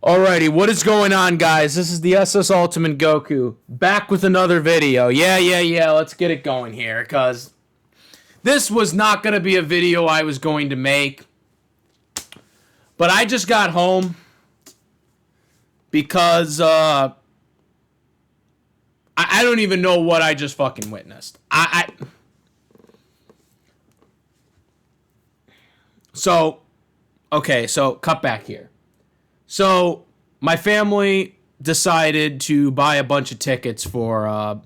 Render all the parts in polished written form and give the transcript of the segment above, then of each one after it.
Alrighty, what is going on, guys? This is the SS Ultimate Goku, back with another video. Yeah, let's get it going here, because this was not going to be a video I was going to make, but I just got home because, I don't even know what I just fucking witnessed. So, cut back here. So, my family decided to buy a bunch of tickets for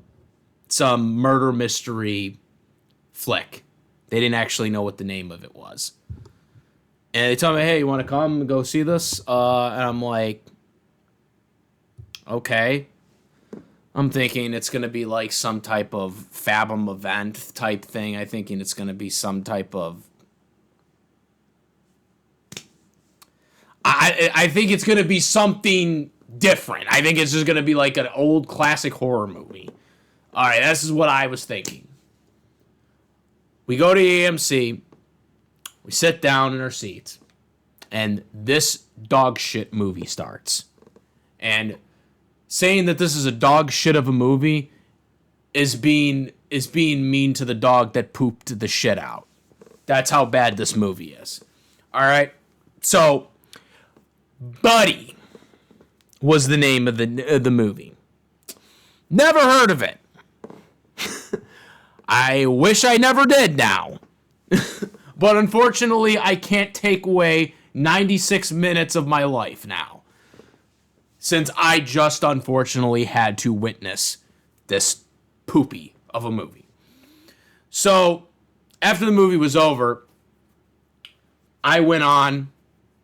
some murder mystery flick. They didn't actually know what the name of it was. And they told me, hey, you want to come and go see this? And I'm like, okay. I'm thinking it's going to be like some type of Fathom event type thing. I'm thinking it's going to be some type of... I think it's going to be something different. I think it's just going to be like an old classic horror movie. All right, this is what I was thinking. We go to AMC. We sit down in our seats. And this dog shit movie starts. And saying that this is a dog shit of a movie is being mean to the dog that pooped the shit out. That's how bad this movie is. All right? So... Buddy was the name of the movie. Never heard of it. I wish I never did now. But unfortunately, I can't take away 96 minutes of my life now. Since I just unfortunately had to witness this poopy of a movie. So, after the movie was over, I went on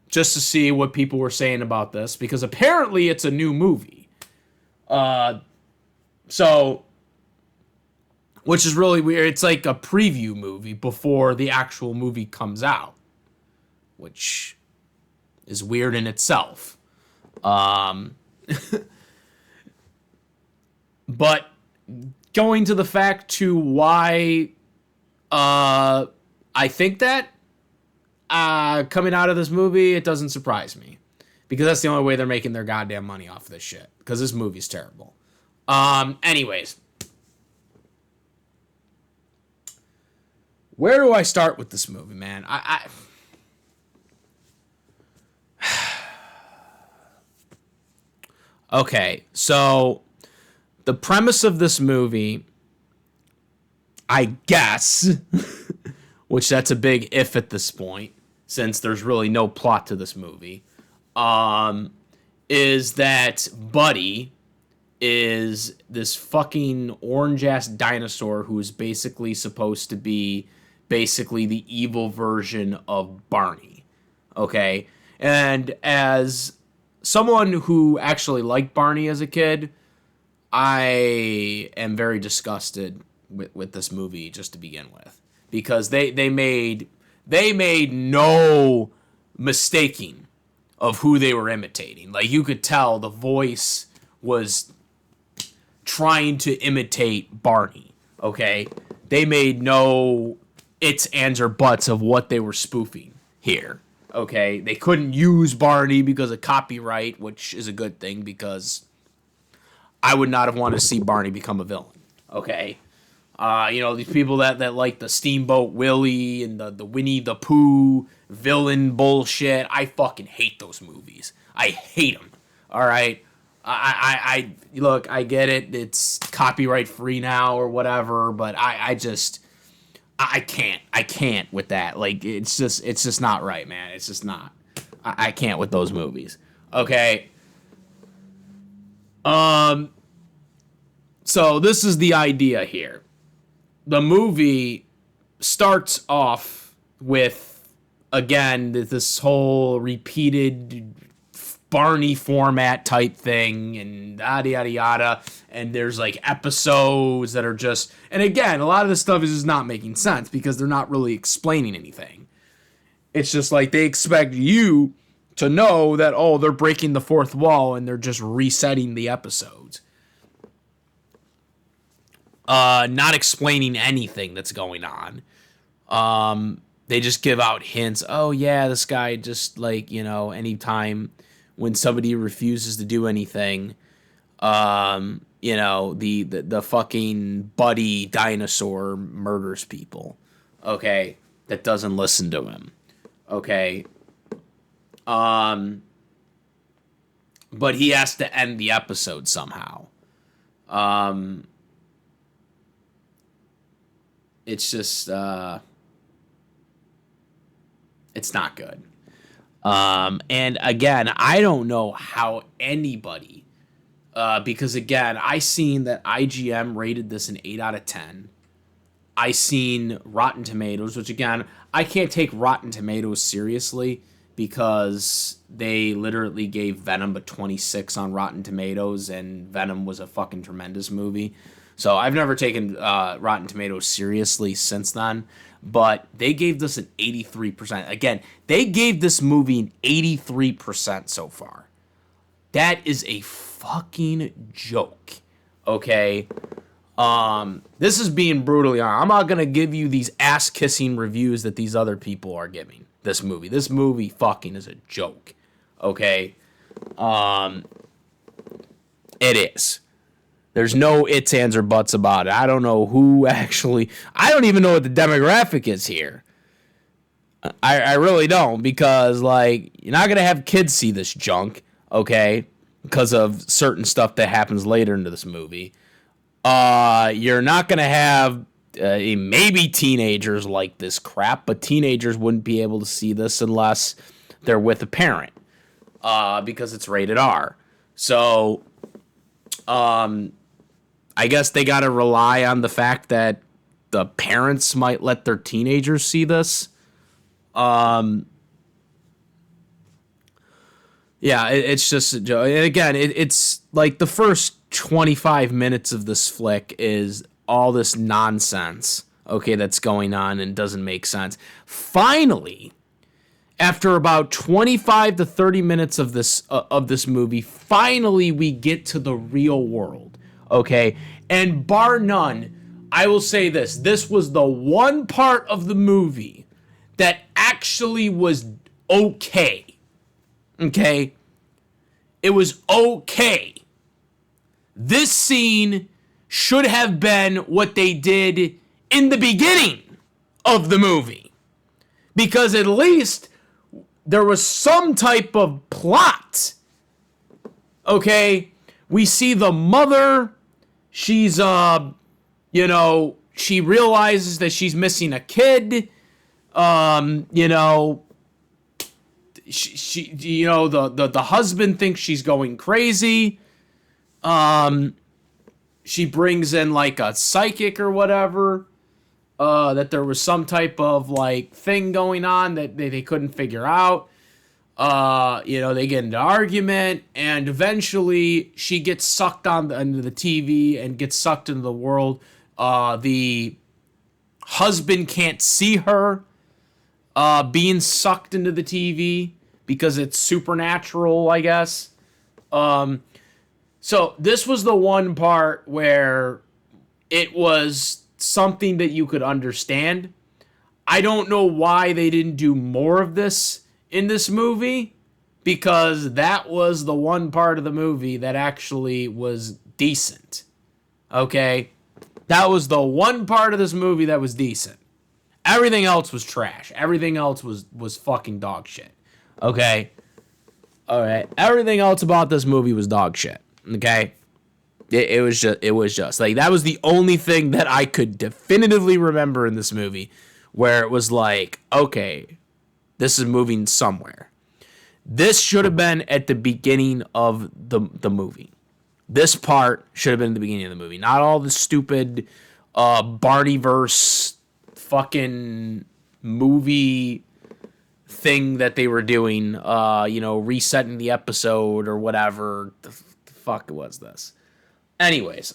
just to see what people were saying about this, because apparently it's a new movie. Which is really weird. It's like a preview movie before the actual movie comes out, which is weird in itself. But going to the fact to why I think that, coming out of this movie, it doesn't surprise me. Because that's the only way they're making their goddamn money off of this shit. Because this movie's terrible. Anyways. Where do I start with this movie, man? Okay, so the premise of this movie, I guess, which that's a big if at this point, since there's really no plot to this movie, is that Buddy is this fucking orange-ass dinosaur who is basically supposed to be basically the evil version of Barney, okay? And as someone who actually liked Barney as a kid, I am very disgusted with this movie just to begin with. Because they made no mistaking of who they were imitating. Like, you could tell the voice was trying to imitate Barney, okay? They made no its, ands, or buts of what they were spoofing here, okay? They couldn't use Barney because of copyright, which is a good thing, because I would not have wanted to see Barney become a villain, okay? These people that like the Steamboat Willie and the Winnie the Pooh villain bullshit, I fucking hate those movies. I hate them. All right? I look, I get it. It's copyright free now or whatever, but I can't with that. Like, it's just not right, man. It's just not. I can't with those movies. Okay? So this is the idea here. The movie starts off with, again, this whole repeated Barney format type thing and yada, yada, yada. And there's like episodes that are just... And again, a lot of this stuff is just not making sense because they're not really explaining anything. It's just like they expect you to know that, oh, they're breaking the fourth wall and they're just resetting the episodes. Not explaining anything that's going on. They just give out hints. Oh, yeah, this guy just, like, anytime when somebody refuses to do anything. You know, the fucking buddy dinosaur murders people. Okay, that doesn't listen to him. Okay. But he has to end the episode somehow. It's just it's not good. And again, I don't know how anybody, because again, I seen that IGM rated this an 8 out of 10. I seen Rotten Tomatoes, which again, I can't take Rotten Tomatoes seriously because they literally gave Venom a 26 on Rotten Tomatoes, and Venom was a fucking tremendous movie. So I've never taken Rotten Tomatoes seriously since then. But they gave this an 83%. Again, they gave this movie an 83% so far. That is a fucking joke. Okay? This is being brutally honest. I'm not going to give you these ass-kissing reviews that these other people are giving this movie. This movie fucking is a joke. Okay? It is. There's no ifs, ands, or buts about it. I don't know who actually... I don't even know what the demographic is here. I really don't, because, like, you're not going to have kids see this junk, okay? Because of certain stuff that happens later into this movie. You're not going to have maybe teenagers like this crap, but teenagers wouldn't be able to see this unless they're with a parent, because it's rated R. So, I guess they got to rely on the fact that the parents might let their teenagers see this. Yeah, it's just a joke. And again, it's like the first 25 minutes of this flick is all this nonsense, okay, that's going on and doesn't make sense. Finally, after about 25 to 30 minutes of this movie, finally we get to the real world, okay? And bar none, I will say this. This was the one part of the movie that actually was okay. Okay? It was okay. This scene should have been what they did in the beginning of the movie. Because at least there was some type of plot. Okay? We see the mother. She's, she realizes that she's missing a kid. She the husband thinks she's going crazy. She brings in like a psychic or whatever, that there was some type of like thing going on that they couldn't figure out. They get into argument, and eventually she gets sucked into the TV and gets sucked into the world. The husband can't see her being sucked into the TV because it's supernatural, I guess. So this was the one part where it was something that you could understand. I don't know why they didn't do more of this in this movie, because that was the one part of the movie that actually was decent. Okay? That was the one part of this movie that was decent. Everything else was trash. Everything else was fucking dog shit. Okay? Alright. Everything else about this movie was dog shit. Okay? It was just like, that was the only thing that I could definitively remember in this movie where it was like, okay, this is moving somewhere. This should have been at the beginning of the movie. This part should have been at the beginning of the movie. Not all the stupid Barneyverse fucking movie thing that they were doing, resetting the episode or whatever the fuck was this. Anyways,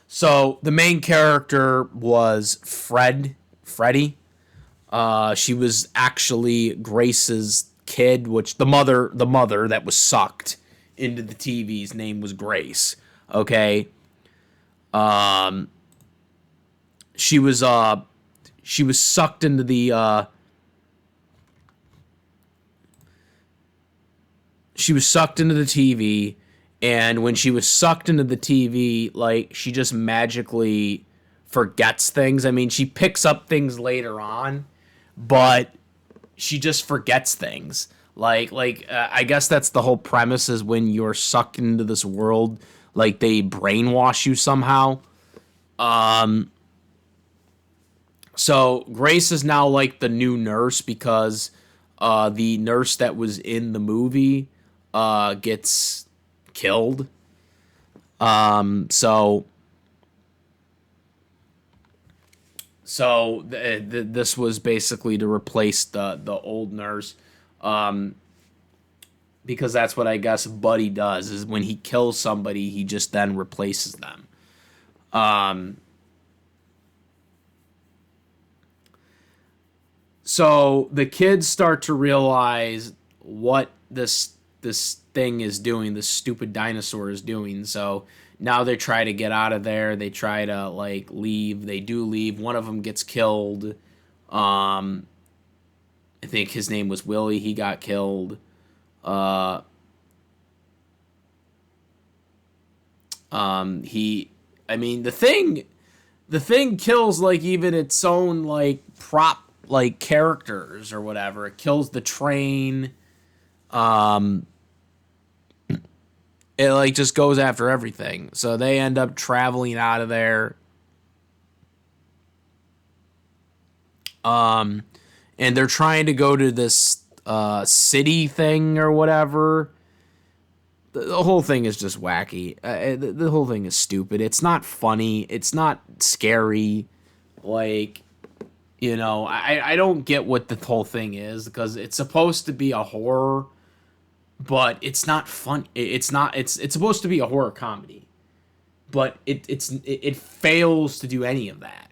so the main character was Freddie. She was actually Grace's kid, which the mother that was sucked into the TV's name was Grace. Okay. She was sucked into the she was sucked into the TV, and when she was sucked into the TV, like, she just magically forgets things. I mean, she picks up things later on, but she just forgets things. I guess that's the whole premise, is when you're sucked into this world, like, they brainwash you somehow. So Grace is now like the new nurse, because the nurse that was in the movie gets killed. This was basically to replace the old nurse, because that's what I guess Buddy does, is when he kills somebody, he just then replaces them. So the kids start to realize what this thing is doing, this stupid dinosaur is doing. So now they try to get out of there. They try to like leave. They do leave. One of them gets killed. I think his name was Willie. He got killed. I mean, the thing kills like even its own like prop like characters or whatever. It kills the train. It like just goes after everything. So they end up traveling out of there. And they're trying to go to this city thing or whatever. The whole thing is just wacky. The whole thing is stupid. It's not funny. It's not scary. Like, you know, I don't get what the whole thing is, because it's supposed to be a horror, but it's not fun. It's not. It's supposed to be a horror comedy, but it fails to do any of that.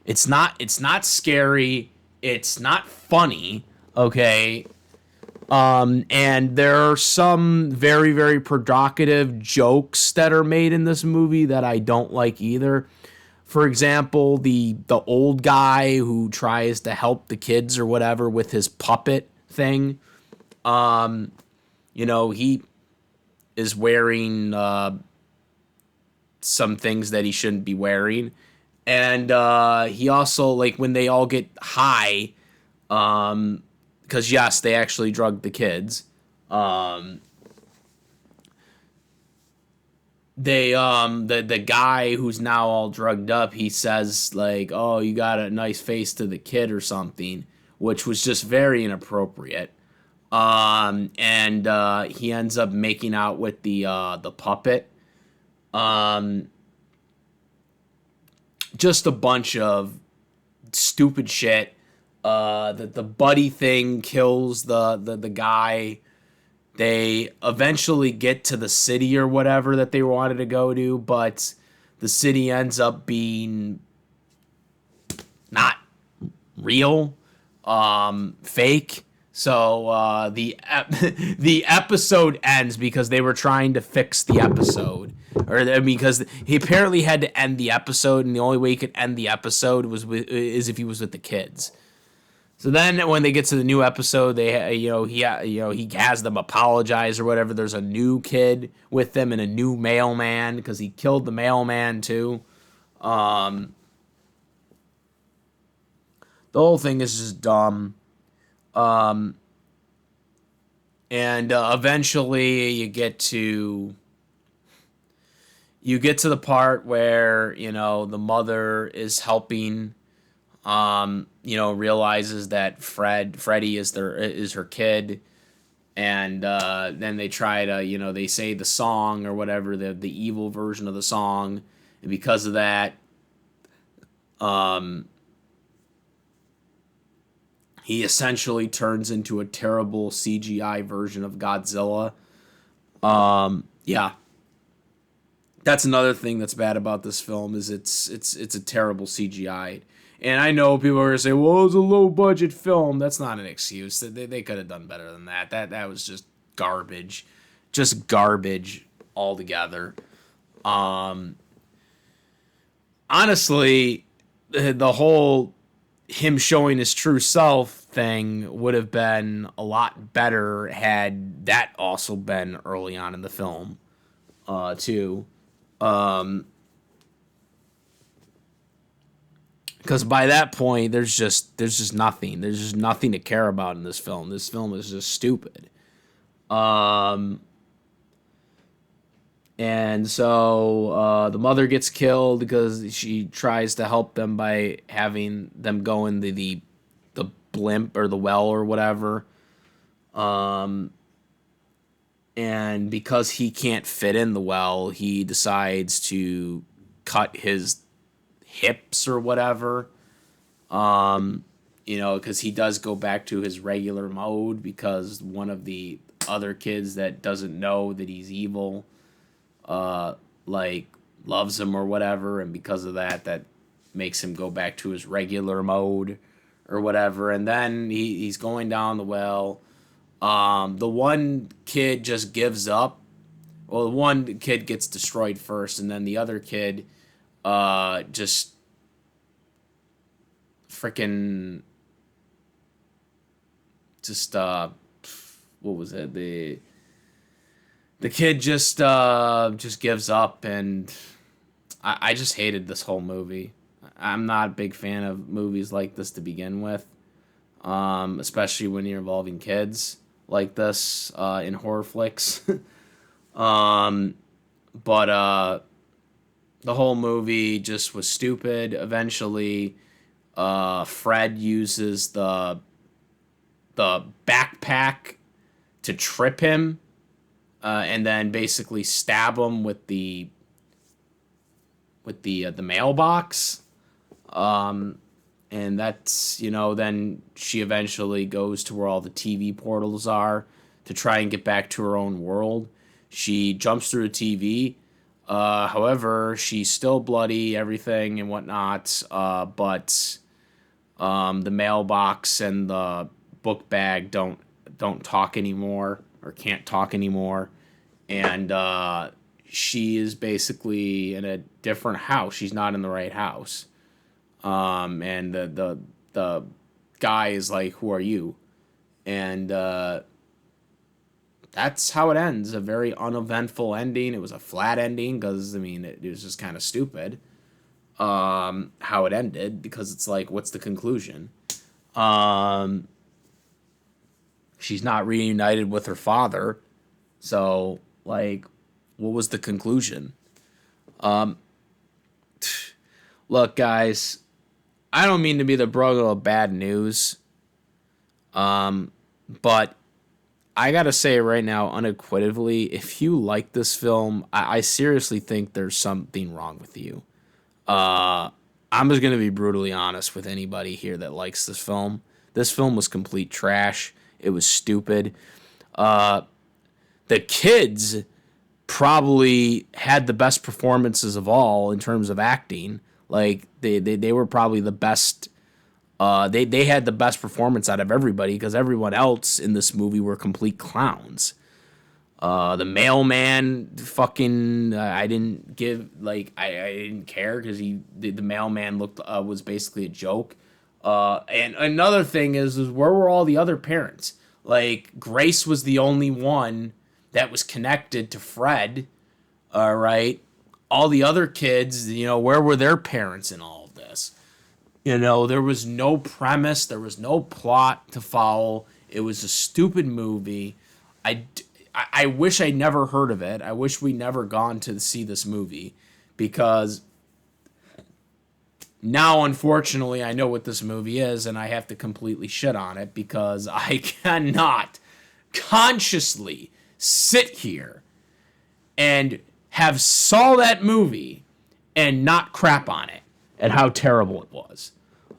It's not scary. It's not funny. Okay. And there are some very, very provocative jokes that are made in this movie that I don't like either. For example, the old guy who tries to help the kids or whatever with his puppet thing. You know, he is wearing some things that he shouldn't be wearing. And he also, like, when they all get high, because yes, they actually drugged the kids. The guy who's now all drugged up, he says like, "Oh, you got a nice face to the kid" or something, which was just very inappropriate. And he ends up making out with the puppet. Just a bunch of stupid shit. The buddy thing kills the guy. They eventually get to the city or whatever that they wanted to go to, but the city ends up being not real, fake. So the episode ends because they were trying to fix the episode, or because he apparently had to end the episode, and the only way he could end the episode is if he was with the kids. So then, when they get to the new episode, he has them apologize or whatever. There's a new kid with them and a new mailman because he killed the mailman too. The whole thing is just dumb. And eventually, you get to the part where the mother is helping. Realizes that Freddy is her kid, and then they try to, they say the song or whatever, the evil version of the song, and because of that, he essentially turns into a terrible CGI version of Godzilla. Yeah. That's another thing that's bad about this film, is it's a terrible CGI. And I know people are going to say, well, it was a low-budget film. That's not an excuse. They could have done better than that. That was just garbage. Just garbage altogether. Honestly, the whole him showing his true self thing would have been a lot better had that also been early on in the film, too. Because by that point, there's just nothing. There's just nothing to care about in this film. This film is just stupid. Um, and so the mother gets killed because she tries to help them by having them go in the blimp or the well or whatever. Um, and because he can't fit in the well, he decides to cut his hips or whatever. Because he does go back to his regular mode because one of the other kids that doesn't know that he's evil, like loves him or whatever, and because of that makes him go back to his regular mode or whatever. And then he's going down the well. The one kid just gives up. Well, the one kid gets destroyed first, and then the other kid just freaking just what was it? The kid just gives up, and I just hated this whole movie. I'm not a big fan of movies like this to begin with, especially when you're involving kids like this in horror flicks. But the whole movie just was stupid. Eventually, Fred uses the backpack to trip him, and then basically stab him with the mailbox. And that's, then she eventually goes to where all the TV portals are to try and get back to her own world. She jumps through the TV. However, she's still bloody, everything and whatnot. But the mailbox and the book bag don't talk anymore or can't talk anymore. And she is basically in a different house. She's not in the right house. And the guy is like, "Who are you?" And that's how it ends. A very uneventful ending. It was a flat ending because it was just kind of stupid. How it ended, because it's like, what's the conclusion? She's not reunited with her father, so like, what was the conclusion? Look, guys, I don't mean to be the brother of bad news, but I gotta say right now, unequivocally, if you like this film, I seriously think there's something wrong with you. I'm just gonna be brutally honest with anybody here that likes this film. This film was complete trash. It was stupid. The kids probably had the best performances of all in terms of acting. Like they were probably the best. They had the best performance out of everybody because everyone else in this movie were complete clowns. The mailman, fucking, I didn't give, like, I didn't care because the mailman was basically a joke. And another thing is where were all the other parents? Like, Grace was the only one that was connected to Fred. All right. All the other kids, where were their parents in all of this? There was no premise. There was no plot to follow. It was a stupid movie. I wish I never heard of it. I wish we never gone to see this movie, because now, unfortunately, I know what this movie is, and I have to completely shit on it because I cannot consciously sit here and have saw that movie and not crap on it and how terrible it was.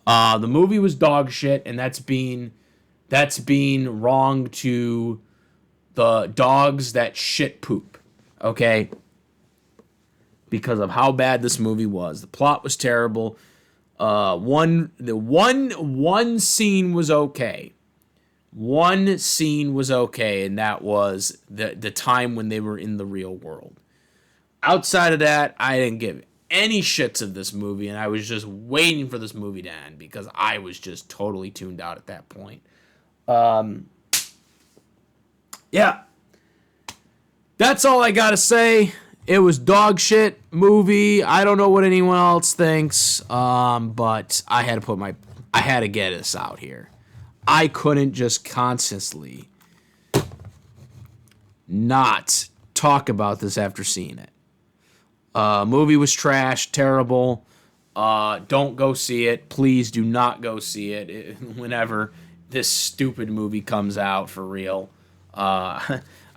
The movie was dog shit, and that's being wrong to the dogs that shit poop, okay? Because of how bad this movie was. The plot was terrible. One scene was okay. One scene was okay, and that was the time when they were in the real world. Outside of that, I didn't give any shits of this movie, and I was just waiting for this movie to end because I was just totally tuned out at that point. Yeah. That's all I gotta say. It was dog shit movie. I don't know what anyone else thinks, but I had to get this out here. I couldn't just constantly not talk about this after seeing it. Movie was trash, terrible. Don't go see it. Please do not go see it whenever this stupid movie comes out for real.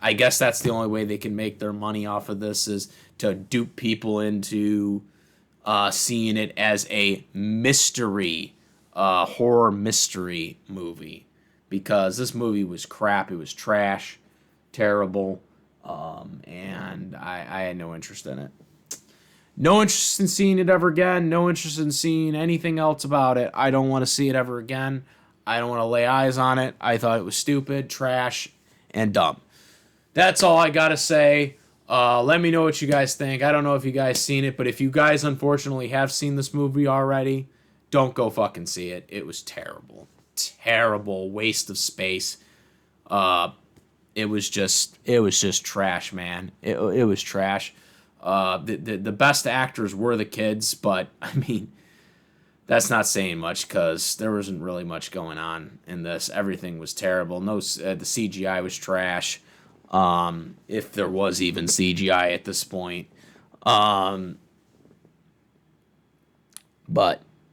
I guess that's the only way they can make their money off of this is to dupe people into seeing it as a mystery, horror mystery movie. Because this movie was crap. It was trash, terrible, and I had no interest in it. No interest in seeing it ever again. No interest in seeing anything else about it. I don't want to see it ever again. I don't want to lay eyes on it. I thought it was stupid, trash, and dumb. That's all I gotta say. Let me know what you guys think. I don't know if you guys seen it, but if you guys unfortunately have seen this movie already, don't go fucking see it. It was terrible. Terrible waste of space. It was just trash, man. It was trash. The best actors were the kids, but I mean, that's not saying much because there wasn't really much going on in this. Everything was terrible. The CGI was trash. If there was even CGI at this point. But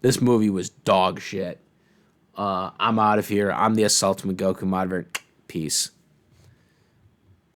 this movie was dog shit. I'm out of here. I'm the Assault Goku Moderator. Peace.